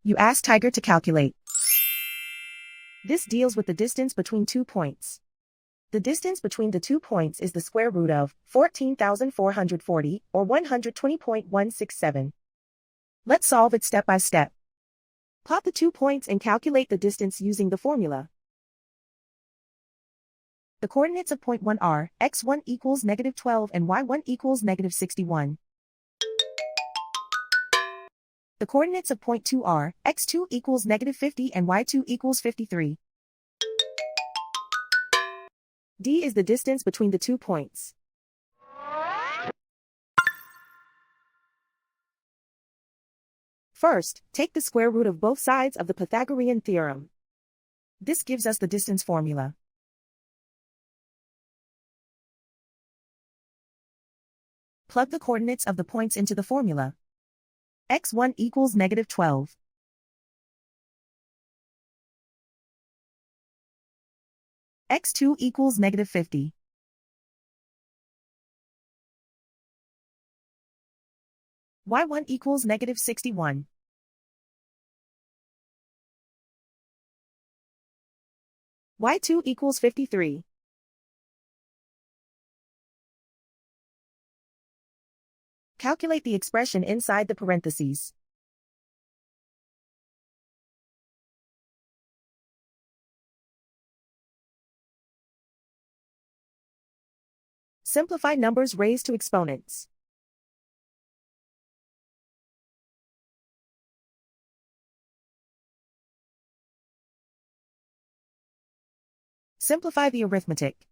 You ask Tiger to calculate. This deals with the distance between 2 points. The distance between the 2 points is the square root of 14,440, or 120.167. Let's solve it step by step. Plot the 2 points and calculate the distance using the formula. The coordinates of point 1 are x1 equals -12 and y1 equals -61. The coordinates of point 2 are x2 equals -50 and y2 equals 53. D is the distance between the 2 points. First, take the square root of both sides of the Pythagorean theorem. This gives us the distance formula. Plug the coordinates of the points into the formula. x1 equals -12. x2 equals -50. y1 equals -61. y2 equals 53. Calculate the expression inside the parentheses. Simplify numbers raised to exponents. Simplify the arithmetic.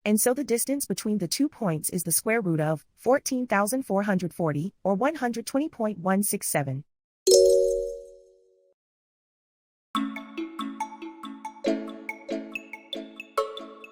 And so the distance between the 2 points is the square root of 14,440, or 120.167.